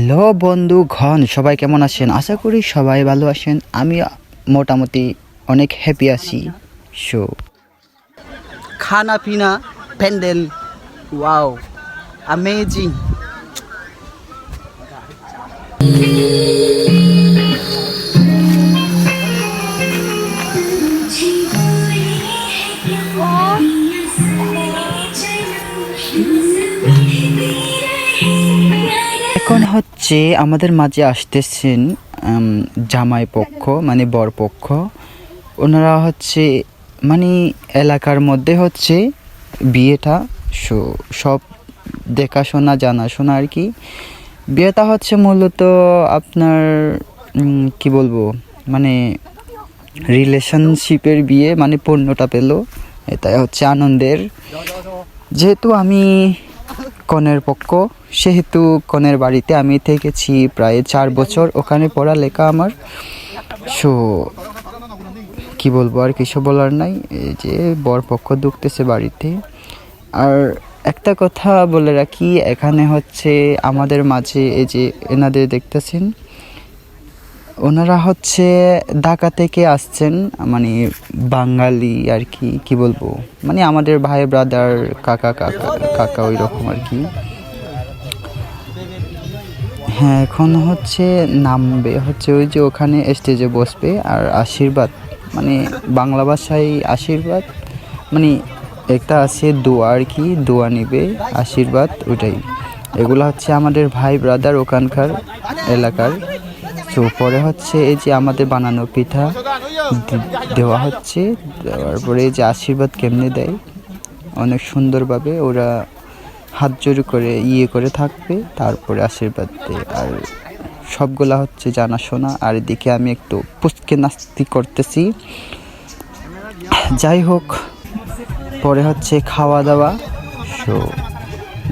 Hello বন্ধুগণ, সবাই কেমন আছেন? আশা করি সবাই ভালো আছেন। আমি মোটামুটি অনেক হ্যাপি আছি। সো খানা পিনা প্যান্ডেল, ওয়াও অ্যামেজিং। এখন হচ্ছে আমাদের মাঝে আসতেছেন জামাই পক্ষ, মানে বর পক্ষ। ওনারা হচ্ছে মানে এলাকার মধ্যে হচ্ছে বিয়েটা, সব দেখাশোনা জানাশোনা আর কি। বিয়েটা হচ্ছে মূলত আপনার কি বলবো, মানে রিলেশনশিপের বিয়ে, মানে পূর্ণতা পেল, এটাই হচ্ছে আনন্দের। যেহেতু আমি কনের পক্ষ, সেহেতু কনের বাড়িতে আমি থেকেছি প্রায় 4 বছর, ওখানে পড়ালেখা আমার। সো কি বলবো, আর কিছু বলার নাই। এই যে বর পক্ষ ঢুকতেছে বাড়িতে। আর একটা কথা বলে রাখি, এখানে হচ্ছে আমাদের মাঝে এই যে এনাদের দেখতেছেন, ওনারা হচ্ছে ঢাকা থেকে আসছেন, মানে বাঙালি আর কি। কি বলবো, মানে আমাদের ভাই ব্রাদার, কাকা কাকা কাকা ওই রকম আর কি। হ্যাঁ, এখন হচ্ছে নামবে, হচ্ছে ওই যে ওখানে স্টেজে বসবে। আর আশীর্বাদ, মানে বাংলা ভাষায় আশীর্বাদ, মানে একটা আছে দোয়া আর কি, দোয়া নিবে, আশীর্বাদ, ওটাই। এগুলো হচ্ছে আমাদের ভাই ব্রাদার ওখানকার এলাকার। তো পরে হচ্ছে এই যে আমাদের বানানো পিঠা দেওয়া হচ্ছে, দেওয়ার পরে এই যে আশীর্বাদ কেমনে দেয়, অনেক সুন্দরভাবে ওরা হাত জোড় করে করে থাকবে, তারপরে আশীর্বাদ দেয়। আর সবগুলা হচ্ছে জানাশোনা। আর এদিকে আমি একটু পুচকে নাস্তি করতেছি। যাই হোক, পরে হচ্ছে খাওয়া দাওয়া। সো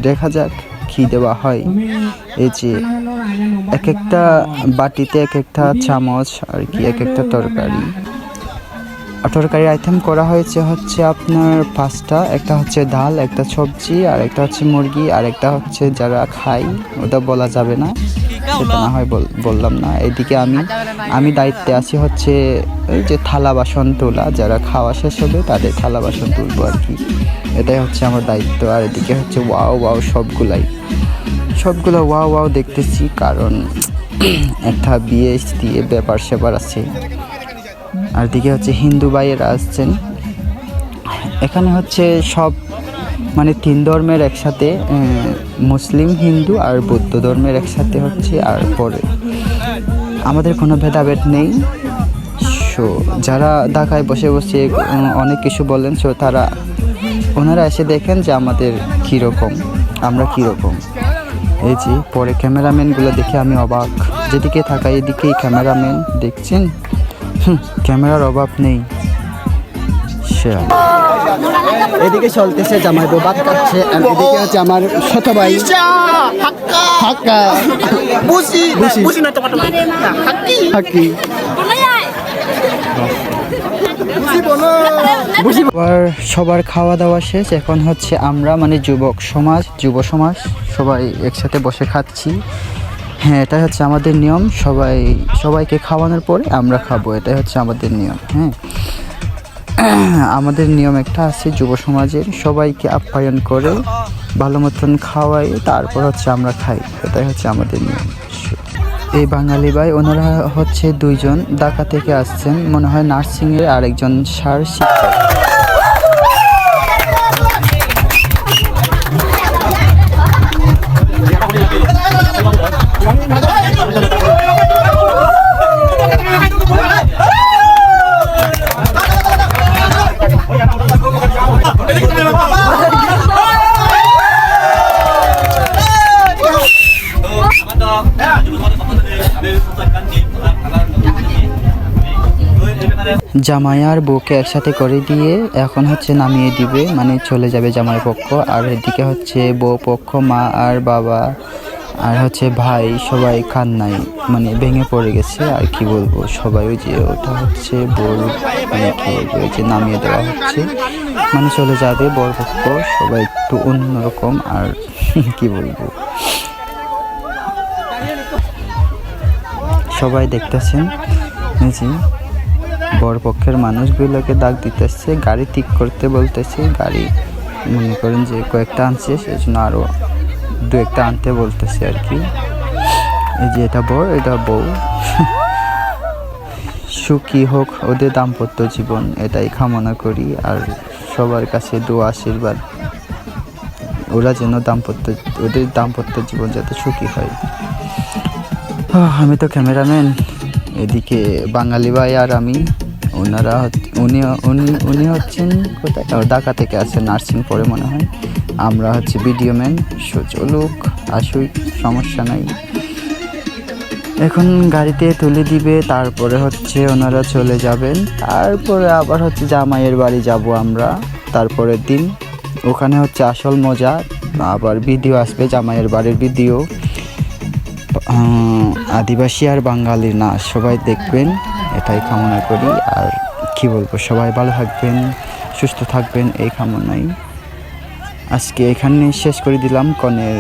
দেখা যাক কি দেওয়া হয়। এই যে এক একটা বাটিতে এক একটা চামচ আর কি, এক একটা তরকারি আইটেম করা হয়েছে হচ্ছে আপনার 5টা। একটা হচ্ছে ডাল, একটা সবজি, আর একটা হচ্ছে মুরগি, আর একটা হচ্ছে যারা খাই, ওটা বলা যাবে না, সেটা না হয় বললাম না। এদিকে আমি দায়িত্বে আছি হচ্ছে এই যে থালা বাসন তোলা, যারা খাওয়া শেষ হবে তাদের থালা বাসন তুলবো আর কি, এটাই হচ্ছে আমার দায়িত্ব। আর এদিকে হচ্ছে ওয়াও সবগুলো ওয়াও দেখতেছি, কারণ একটা বিয়ে দিয়ে ব্যাপার স্যাপার আছে। আর দিকে হচ্ছে হিন্দু ভাইয়েরা আসছেন। এখানে হচ্ছে সব মানে 3 ধর্মের একসাথে, মুসলিম, হিন্দু আর বৌদ্ধ ধর্মের একসাথে হচ্ছে। আর পরে আমাদের কোনো ভেদাভেদ নেই। সো যারা ঢাকায় বসে বসে অনেক কিছু বলেন, সো ওনারা এসে দেখেন যে আমাদের কীরকম, আমরা কীরকম। এই যে পরে ক্যামেরাম্যানগুলো দেখে আমি অবাক, যেদিকে থাকাই এদিকেই ক্যামেরাম্যান, দেখছেন, ক্যামেরার অভাব নেই। এদিকে চলতেছে জামাই বউ ভাত খাচ্ছে, এদিকে হচ্ছে আমার ছোট ভাই সবার খাওয়া দাওয়া শেষ। এখন হচ্ছে আমরা মানে যুব সমাজ সবাই একসাথে বসে খাচ্ছি। হ্যাঁ, এটাই হচ্ছে আমাদের নিয়ম। সবাইকে খাওয়ানোর পরে আমরা খাবো, এটাই হচ্ছে আমাদের নিয়ম। হ্যাঁ, আমাদের নিয়ম একটা আছে যুব সমাজের, সবাইকে আপ্যায়ন করে ভালো মতন খাওয়াই, তারপর হচ্ছে আমরা খাই, এটাই হচ্ছে আমাদের নিয়ম। এই বাঙালি ভাই, ওনারা হচ্ছে 2 জন ঢাকা থেকে আসছেন, মনে হয় নার্সিংয়ের, আরেকজন সার শিক্ষক। জামাই আর বউকে একসাথে করে দিয়ে এখন হচ্ছে নামিয়ে দিবে, মানে চলে যাবে জামাই পক্ষ। আর এদিকে হচ্ছে বউ পক্ষ, মা আর বাবা আর হচ্ছে ভাই, সবাই কান্নায় মানে ভেঙে পড়ে গেছে। আর কি বলবো, সবাই ওই যে ওটা হচ্ছে বউ, মানে কি বলবো, ওই যে নামিয়ে দেওয়া হচ্ছে, মানে চলে যাবে বর পক্ষ, সবাই একটু অন্যরকম। আর কি বলবো, সবাই দেখতেছেন এই যে বরপক্ষের মানুষগুলোকে ডাক দিতেছে, গাড়ি ঠিক করতে বলতেছে। গাড়ি মনে করেন যে কয়েকটা আনছে, সেজন্য আরও দু একটা আনতে বলতেছে আর কি। এই যে এটা বর, এটা বউ। সুখী হোক ওদের দাম্পত্য জীবন, এটাই কামনা করি। আর সবার কাছে দোয়া আশীর্বাদ, ওরা যেন ওদের দাম্পত্য জীবন যাতে সুখী হয়। আমি তো ক্যামেরাম্যান, এদিকে বাঙালি ভাই আর আমি, উনি হচ্ছেন কোথায়, ঢাকা থেকে আছে, নার্সিং পড়ে মনে হয়। আমরা হচ্ছে ভিডিও ম্যান। চলুক আসুক, সমস্যা নাই। এখন গাড়িতে তুলে দিবে, তারপরে হচ্ছে ওনারা চলে যাবেন। তারপরে আবার হচ্ছে জামাইয়ের বাড়ি যাব আমরা তারপরের দিন। ওখানে হচ্ছে আসল মজা, আবার ভিডিও আসবে জামাইয়ের বাড়ির ভিডিও। আদিবাসী আর বাঙালি না, সবাই দেখবেন, এটাই কামনা করি। আর কি বলবো, সবাই ভালো থাকবেন, সুস্থ থাকবেন, এই কামনাই। আজকে এখানে শেষ করে দিলাম কনের